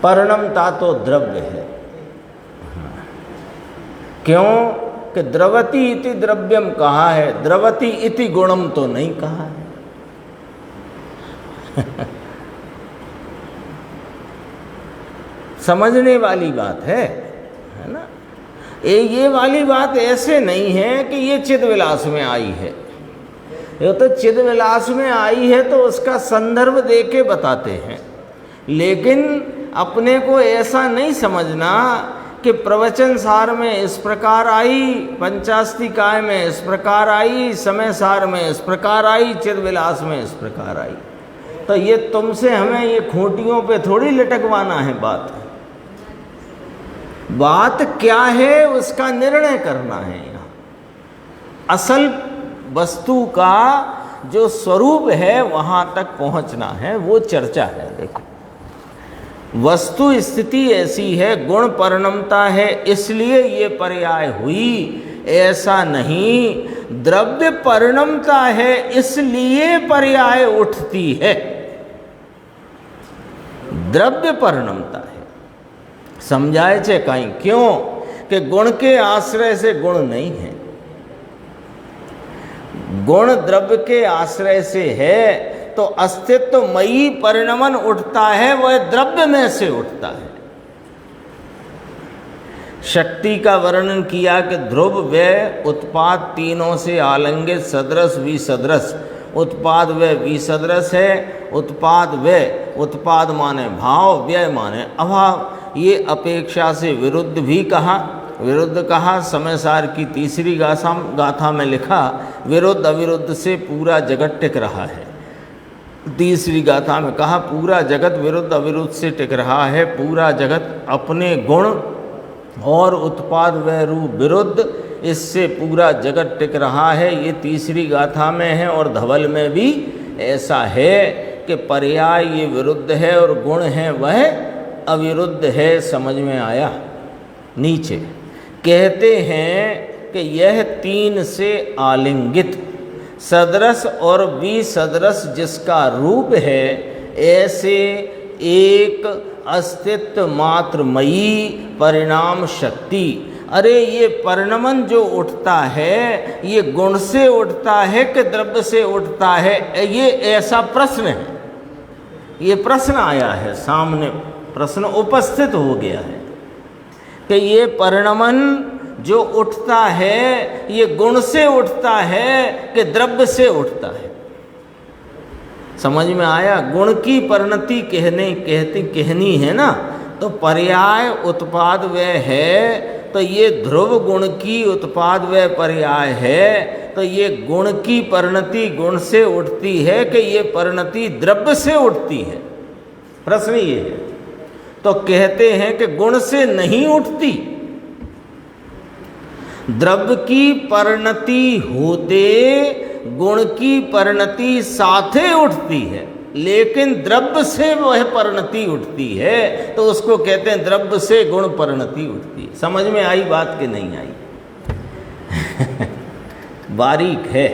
Speaker 1: परिणमता तो द्रव्य है। क्यों कि द्रवति इति द्रव्यम कहा है, द्रवति इति गुणम तो नहीं कहा है। समझने वाली बात है ना। ये वाली बात ऐसे नहीं है कि ये चिद्विलास में आई है। ये तो चिद्विलास में आई है तो उसका संदर्भ दे के बताते हैं, लेकिन अपने को ऐसा नहीं समझना कि प्रवचन सार में इस प्रकार आई, पंचास्तिकाय में इस प्रकार आई, समय सार में इस प्रकार आई, चिद्विलास में इस प्रकार आई। तो ये तुमसे हमें ये खूंटियों पे थोड़ी लटकवाना है। बात क्या है उसका निर्णय करना है। यहाँ असल वस्तु का जो स्वरूप है वहाँ तक पहुँचना है, वो चर्चा है। देखो, वस्तु स्थिति ऐसी है, गुण परिणमता है इसलिए ये पर्याय हुई, ऐसा नहीं। द्रव्य परिणमता है इसलिए पर्याय उठती है। द्रव्य परिणमता है, समझाए छे कहीं, क्यों कि गुण के आश्रय से गुण नहीं है, गुण द्रव्य के आश्रय से है। तो अस्तित्वमयी परिणमन उठता है, वह द्रव्य में से उठता है। शक्ति का वर्णन किया कि ध्रुव व्यय उत्पाद तीनों से आलंगित सदृश विसदृश, उत्पाद व्यय विसदृश है, उत्पाद व्यय, उत्पाद माने भाव, व्यय माने अभाव। ये अपेक्षा से विरुद्ध भी कहा, विरुद्ध कहा। समय सार की तीसरी गाथा में लिखा, विरुद्ध अविरुद्ध से पूरा जगत टिक रहा है। तीसरी गाथा में कहा, पूरा जगत विरुद्ध अविरुद्ध से टिक रहा है। पूरा जगत अपने गुण और उत्पाद व रूप विरुद्ध, इससे पूरा जगत टिक रहा है। ये तीसरी गाथा में है। और धवल में भी ऐसा है कि पर्याय ये विरुद्ध है और गुण है वह अविरुद्ध है। समझ में आया? नीचे कहते हैं कि यह तीन से आलिंगित सदृश और विसदृश जिसका रूप है, ऐसे एक अस्तित्व मात्रमयी परिणाम शक्ति। अरे ये परिणमन जो उठता है, ये गुण से उठता है कि द्रव्य से उठता है? ये ऐसा प्रश्न है, ये प्रश्न आया है सामने, प्रश्न उपस्थित हो गया है कि ये परिणमन जो उठता है, ये गुण से उठता है कि द्रव्य से उठता है? समझ में आया? गुण की परिणति कहनी है ना, तो पर्याय उत्पाद व्यय है, तो ये ध्रुव गुण की उत्पाद व्यय पर्याय है, तो ये गुण की परिणति गुण से उठती है कि ये परिणति द्रव्य से उठती है? प्रश्न ये है। तो कहते हैं कि गुण से नहीं उठती, द्रव्य की परिणति होते गुण की परिणति साथे उठती है, लेकिन द्रव्य से वह परिणति उठती है, तो उसको कहते हैं द्रव्य से गुण परिणति उठती है। समझ में आई बात कि नहीं आई? बारीक है,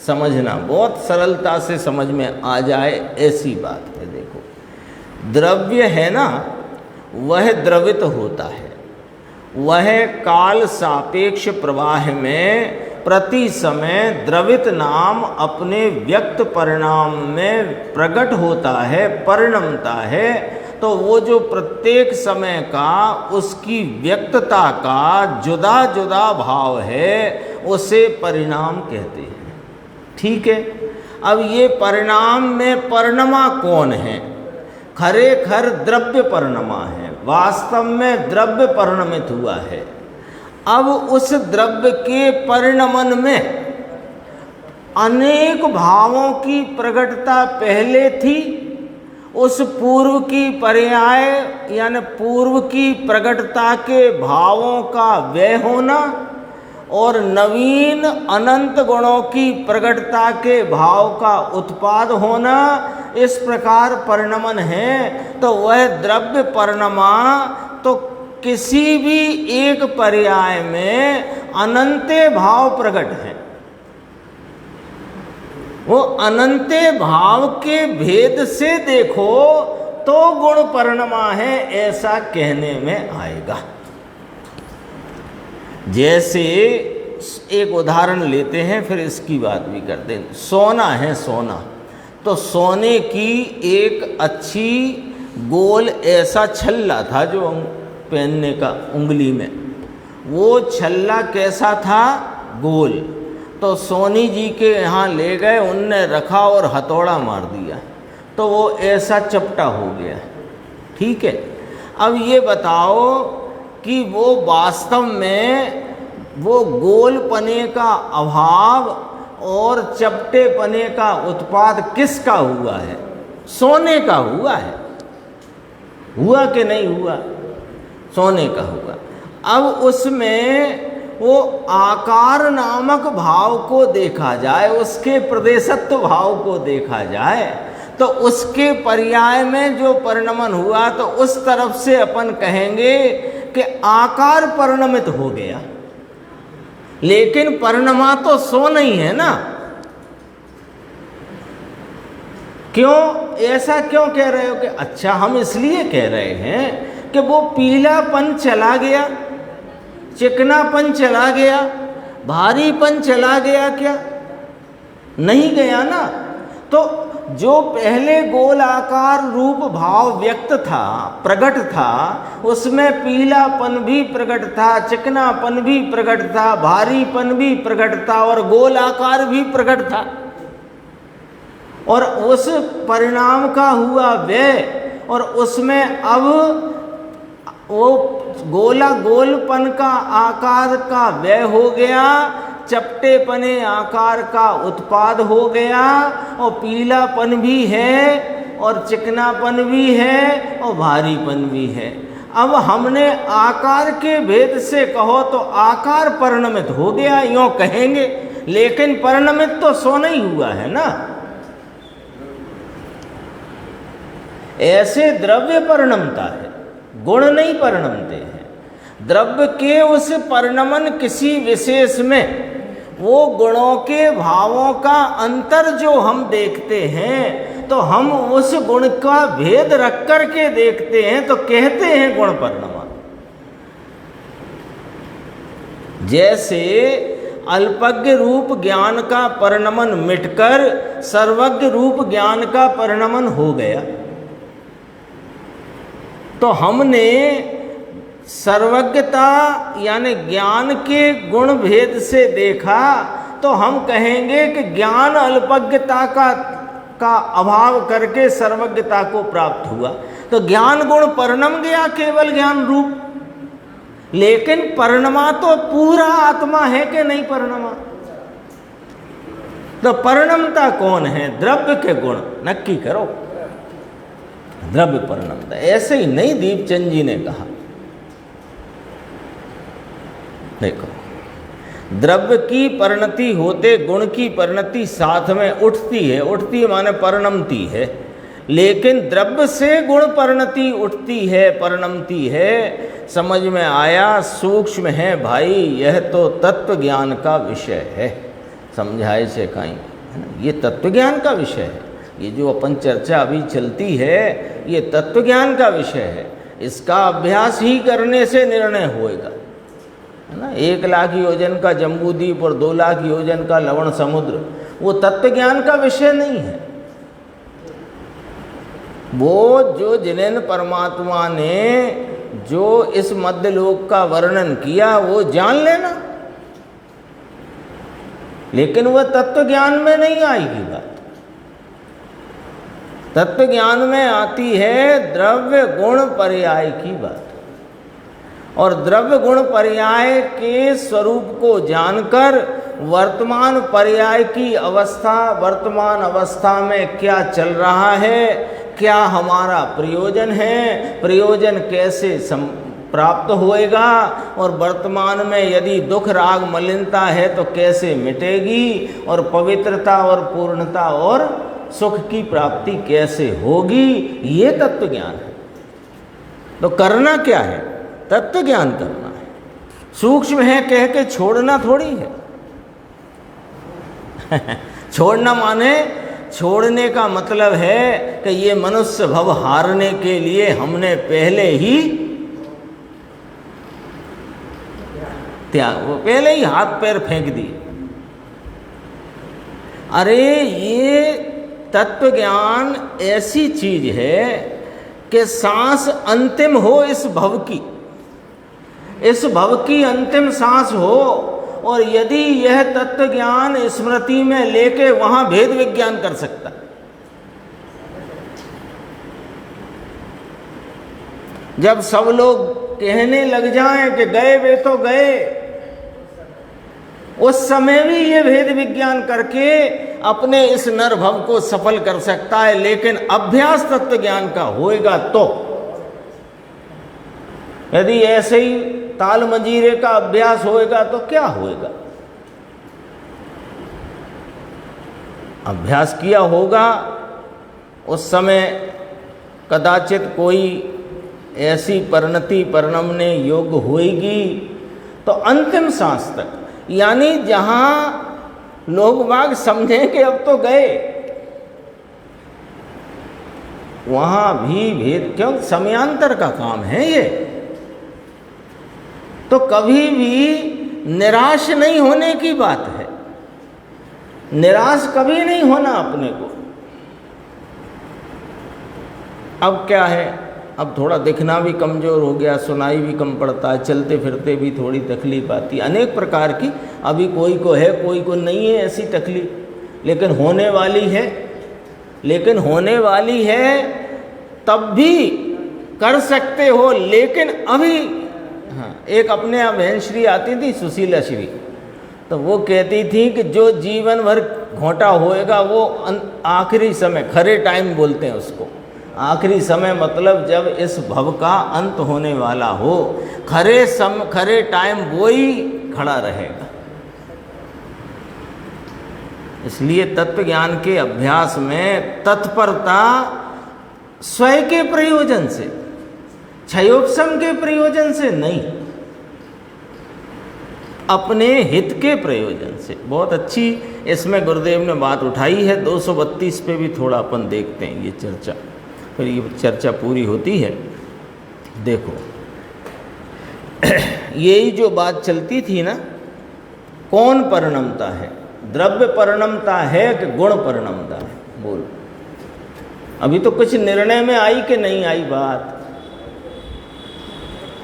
Speaker 1: समझना, बहुत सरलता से समझ में आ जाए ऐसी बात है। देखो, द्रव्य है ना, वह द्रवित होता है, वह काल सापेक्ष प्रवाह में प्रति समय द्रवित नाम अपने व्यक्त परिणाम में प्रकट होता है, परिणमता है। तो वो जो प्रत्येक समय का उसकी व्यक्तता का जुदा जुदा भाव है, उसे परिणाम कहते हैं। ठीक है, अब ये परिणाम में परिणमा कौन है? खरेखर द्रव्य परिणमा है, वास्तव में द्रव्य परिणमित हुआ है। अब उस द्रव्य के परिणमन में अनेक भावों की प्रकटता पहले थी, उस पूर्व की पर्याय यानी पूर्व की प्रकटता के भावों का व्यय होना और नवीन अनंत गुणों की प्रकटता के भाव का उत्पाद होना, इस प्रकार परिणमन है। तो वह द्रव्य परिणमा तो किसी भी एक पर्याय में अनंते भाव प्रकट है, वो अनंते भाव के भेद से देखो तो गुण परिणमा है, ऐसा कहने में आएगा। जैसे एक उदाहरण लेते हैं, फिर इसकी बात भी करते हैं। सोना है, सोना, तो सोने की एक अच्छी गोल ऐसा छल्ला था जो पहनने का उंगली में, वो छल्ला कैसा था? गोल। तो सोनी जी के यहाँ ले गए, उनने रखा और हथौड़ा मार दिया, तो वो ऐसा चपटा हो गया। ठीक है, अब ये बताओ कि वो वास्तव में वो गोल पने का अभाव और चपटे पने का उत्पाद किसका हुआ है? सोने का हुआ है। हुआ कि नहीं हुआ? सोने का हुआ। अब उसमें वो आकार नामक भाव को देखा जाए, उसके प्रदेशत्व भाव को देखा जाए, तो उसके पर्याय में जो परिणमन हुआ तो उस तरफ से अपन कहेंगे कि आकार परिणमित हो गया। लेकिन परिणमा तो सो नहीं है ना। क्यों ऐसा क्यों कह रहे हो? कि अच्छा, हम इसलिए कह रहे हैं कि वो पीलापन चला गया, चिकनापन चला गया, भारीपन चला गया क्या? नहीं गया ना। तो जो पहले गोलाकार रूप भाव व्यक्त था, प्रकट था, उसमें पीलापन भी प्रकट था, चिकनापन भी प्रकट था, भारीपन भी प्रकट था और गोलाकार भी प्रकट था। और उस परिणाम का हुआ व्यय, और उसमें अब वो गोलपन का आकार का व्यय हो गया, चपटेपने आकार का उत्पाद हो गया, और पीलापन भी है और चिकनापन भी है और भारीपन भी है। अब हमने आकार के भेद से कहो तो आकार परिणमित हो गया, यूँ कहेंगे, लेकिन परिणमित तो सो नहीं हुआ है ना। ऐसे द्रव्य परिणमता है, गुण नहीं परिणमते हैं। द्रव्य के उस परिणमन किसी विशेष में वो गुणों के भावों का अंतर जो हम देखते हैं, तो हम उस गुण का भेद रख कर के देखते हैं, तो कहते हैं गुण परिणमन। जैसे अल्पज्ञ रूप ज्ञान का परिणमन मिटकर सर्वज्ञ रूप ज्ञान का परिणमन हो गया, तो हमने सर्वज्ञता यानी ज्ञान के गुण भेद से देखा, तो हम कहेंगे कि ज्ञान अल्पज्ञता का अभाव करके सर्वज्ञता को प्राप्त हुआ। तो ज्ञान गुण परिणम गया केवल ज्ञान रूप, लेकिन परिणमा तो पूरा आत्मा है कि नहीं परिणमा? तो परिणमता कौन है? द्रव्य के गुण नक्की करो, द्रव्य परिणमता। ऐसे ही नहीं दीपचंद जी ने कहा। देखो, द्रव्य की परिणति होते गुण की परिणति साथ में उठती है, उठती माने परिणमती है, लेकिन द्रव्य से गुण परिणति उठती है, परिणमती है। समझ में आया? सूक्ष्म है भाई, यह तो तत्व ज्ञान का विषय है। समझाए से कहीं, ये तत्व ज्ञान का विषय है। ये जो अपन चर्चा अभी चलती है, ये तत्व ज्ञान का विषय है। इसका अभ्यास ही करने से निर्णय होएगा, है ना। 1 लाख योजन का जम्बूद्वीप और 2 लाख योजन का लवण समुद्र, वो तत्व ज्ञान का विषय नहीं है। वो जो जिनेन परमात्मा ने जो इस मध्यलोक का वर्णन किया, वो जान लेना, लेकिन वह तत्व ज्ञान में नहीं आएगी बात। तत्व ज्ञान में आती है द्रव्य गुण पर्याय की बात, और द्रव्य गुण पर्याय के स्वरूप को जानकर वर्तमान पर्याय की अवस्था, वर्तमान अवस्था में क्या चल रहा है, क्या हमारा प्रयोजन है, प्रयोजन कैसे प्राप्त होएगा, और वर्तमान में यदि दुख राग मलिनता है तो कैसे मिटेगी, और पवित्रता और पूर्णता और सुख की प्राप्ति कैसे होगी, ये तत्व ज्ञान है। तो करना क्या है? तत्व ज्ञान करना है। सूक्ष्म है कह के छोड़ना थोड़ी है। छोड़ना माने, छोड़ने का मतलब है कि ये मनुष्य भव हारने के लिए हमने पहले ही त्याग, वो पहले ही हाथ पैर फेंक दिए। अरे ये तत्व ज्ञान ऐसी चीज है कि सांस अंतिम हो इस भव की, इस भव की अंतिम सांस हो, और यदि यह तत्व ज्ञान स्मृति में लेके वहां भेद विज्ञान कर सकता। जब सब लोग कहने लग जाएं कि गए वे तो गए, उस समय भी ये भेद विज्ञान करके अपने इस नर भव को सफल कर सकता है। लेकिन अभ्यास तत्व ज्ञान का होएगा तो यदि ऐसे ही ताल मंजीरे का अभ्यास होएगा तो क्या होएगा? अभ्यास किया होगा उस समय कदाचित कोई ऐसी परिणति परिणमने योग्य होएगी तो अंतिम सांस तक, यानी जहां लोग बाग समझें कि अब तो गए, वहां भी भेद, क्यों? समयांतर का काम है ये। तो कभी भी निराश नहीं होने की बात है, निराश कभी नहीं होना अपने को। अब क्या है, अब थोड़ा दिखना भी कमज़ोर हो गया, सुनाई भी कम पड़ता है, चलते फिरते भी थोड़ी तकलीफ आती, अनेक प्रकार की। अभी कोई को है, कोई को नहीं है ऐसी तकलीफ, लेकिन होने वाली है, लेकिन होने वाली है। तब भी कर सकते हो, लेकिन अभी हाँ, एक अपने यहाँ बहन श्री आती थी, सुशीला श्री, तो वो कहती थी कि जो जीवन भर घोटा होएगा वो आखिरी समय, खरे टाइम बोलते हैं उसको, आखिरी समय मतलब जब इस भव का अंत होने वाला हो, खरे टाइम वो ही खड़ा रहेगा। इसलिए तत्व ज्ञान के अभ्यास में तत्परता स्वयं के प्रयोजन से, क्षयोपशम के प्रयोजन से नहीं, अपने हित के प्रयोजन से। बहुत अच्छी इसमें गुरुदेव ने बात उठाई है। 232 पे भी थोड़ा अपन देखते हैं ये चर्चा, फिर ये चर्चा पूरी होती है। देखो यही जो बात चलती थी ना, कौन परिणमता है, द्रव्य परिणमता है कि गुण परिणमता है? बोलो, अभी तो कुछ निर्णय में आई कि नहीं आई बात?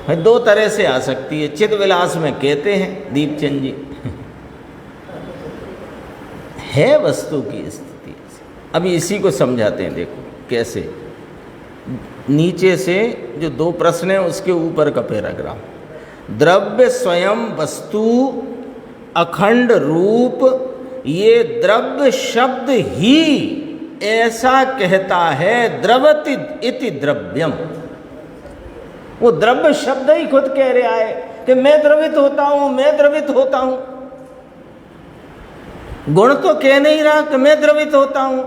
Speaker 1: भाई दो तरह से आ सकती है। चित विलास में कहते हैं दीपचंद जी है वस्तु की स्थिति। अभी इसी को समझाते हैं, देखो कैसे। नीचे से जो दो प्रश्न है उसके ऊपर का पैराग्राफ, द्रव्य स्वयं वस्तु अखंड रूप, ये द्रव्य शब्द ही ऐसा कहता है द्रवति इति द्रव्यम। वो द्रव्य शब्द ही खुद कह रहा है कि मैं द्रवित होता हूं, मैं द्रवित होता हूं। गुण तो कह नहीं रहा कि मैं द्रवित होता हूं,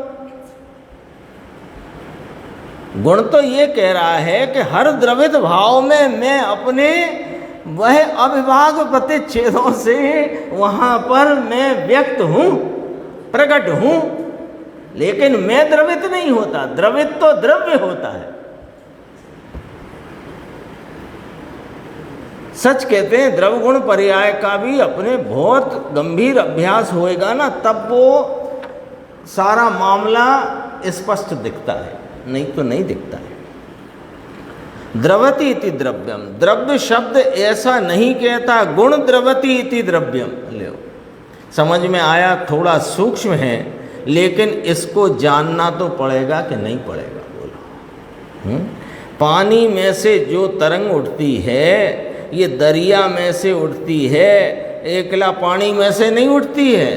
Speaker 1: गुण तो ये कह रहा है कि हर द्रवित भाव में मैं अपने वह अविभाग प्रतिच्छेदों से वहां पर मैं व्यक्त हूं, प्रकट हूं, लेकिन मैं द्रवित नहीं होता। द्रवित तो द्रव्य होता है। सच कहते हैं द्रव्य गुण पर्याय का भी अपने बहुत गंभीर अभ्यास होएगा ना, तब वो सारा मामला स्पष्ट दिखता है, नहीं तो नहीं दिखता है। द्रवति इति द्रव्यम, द्रव्य शब्द ऐसा नहीं कहता गुण द्रवति इति द्रव्यम। ले समझ में आया? थोड़ा सूक्ष्म है, लेकिन इसको जानना तो पड़ेगा कि नहीं पड़ेगा? बोलो। पानी में से जो तरंग उठती है, ये दरिया में से उठती है, एकला पानी में से नहीं उठती है।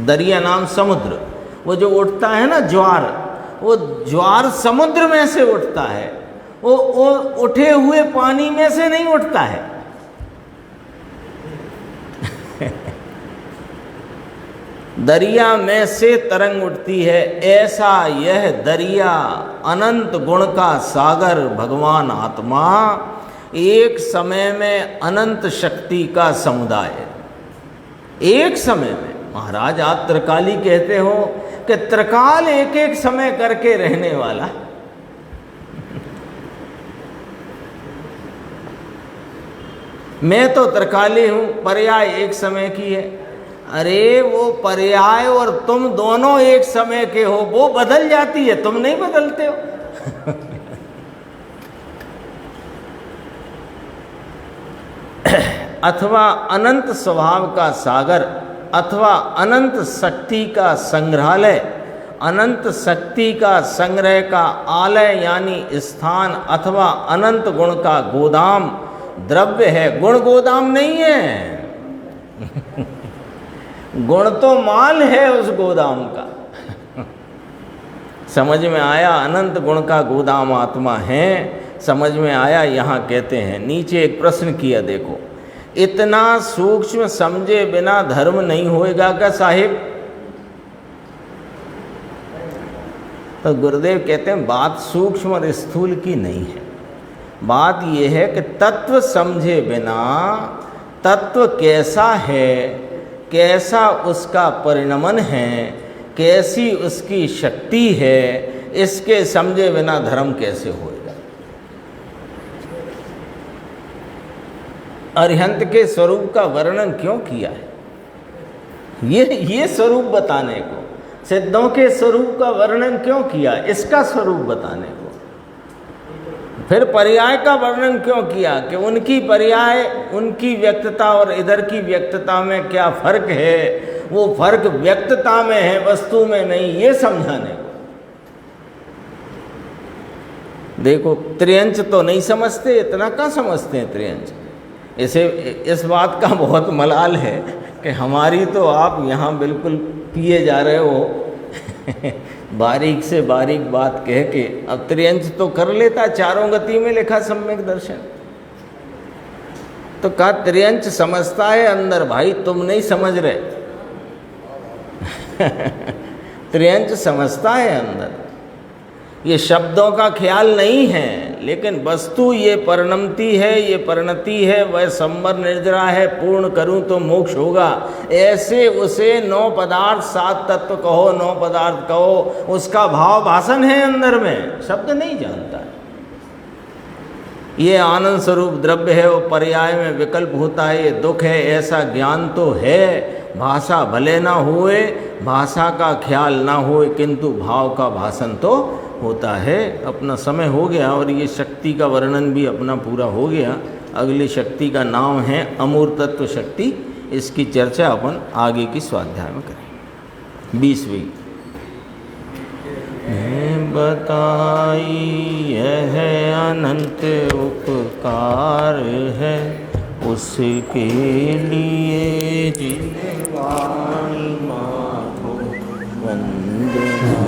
Speaker 1: दरिया नाम समुद्र, वो जो उठता है ना ज्वार, वो ज्वार समुद्र में से उठता है, वो उठे हुए पानी में से नहीं उठता है। दरिया में से तरंग उठती है, ऐसा यह दरिया अनंत गुण का सागर भगवान आत्मा एक समय में अनंत शक्ति का समुदाय। एक समय में महाराज आप त्रिकाली कहते हो कि त्रिकाल एक एक समय करके रहने वाला। मैं तो त्रिकाली हूं, पर्याय एक समय की है। अरे वो पर्याय और तुम दोनों एक समय के हो, वो बदल जाती है, तुम नहीं बदलते हो। अथवा अनंत स्वभाव का सागर, अथवा अनंत शक्ति का संग्रहालय, अनंत शक्ति का संग्रह का आलय यानी स्थान, अथवा अनंत गुण का गोदाम द्रव्य है, गुण गोदाम नहीं है। गुण तो माल है उस गोदाम का। समझ में आया? अनंत गुण का गोदाम आत्मा है, समझ में आया? यहाँ कहते हैं, नीचे एक प्रश्न किया देखो, इतना सूक्ष्म समझे बिना धर्म नहीं होएगा क्या साहिब? तो गुरुदेव कहते हैं बात सूक्ष्म और स्थूल की नहीं है, बात यह है कि तत्व समझे बिना तत्व कैसा है, कैसा उसका परिणमन है, कैसी उसकी शक्ति है, इसके समझे बिना धर्म कैसे होएगा? अरिहंत के स्वरूप का वर्णन क्यों किया है? ये स्वरूप बताने को। सिद्धों के स्वरूप का वर्णन क्यों किया? इसका स्वरूप बताने को। फिर पर्याय का वर्णन क्यों किया कि उनकी पर्याय, उनकी व्यक्तता और इधर की व्यक्तता में क्या फर्क है, वो फर्क व्यक्तता में है, वस्तु में नहीं, ये समझाने को। देखो त्रियंच तो नहीं समझते, इतना क्या समझते हैं त्रियंच? इसे इस बात का बहुत मलाल है कि हमारी तो आप यहाँ बिल्कुल पिए जा रहे हो बारीक से बारीक बात कह के। अब त्रियंच तो कर लेता, चारों गति में लिखा सम्यक दर्शन, तो कहा त्रियंच समझता है अंदर, भाई तुम नहीं समझ रहे त्रियंच समझता है अंदर, ये शब्दों का ख्याल नहीं है, लेकिन वस्तु ये परिणमती है, ये परिणति है, वह संवर निर्जरा है, पूर्ण करूं तो मोक्ष होगा, ऐसे उसे 9 पदार्थ 7 तत्व कहो, 9 पदार्थ कहो, उसका भाव भाषण है अंदर में, शब्द नहीं जानता है। ये आनंद स्वरूप द्रव्य है, वो पर्याय में विकल्प होता है, ये दुख है, ऐसा ज्ञान तो है। भाषा भले ना होए, भाषा का ख्याल ना होए, किंतु भाव का भाषण तो होता है। अपना समय हो गया और ये शक्ति का वर्णन भी अपना पूरा हो गया। अगली शक्ति का नाम है अमूर्त तत्व शक्ति। इसकी चर्चा अपन आगे की स्वाध्याय में करेंगे। 20वीं बताई यह अनंत उपकार है, उसके लिए जिन वाणी माधो वंदना।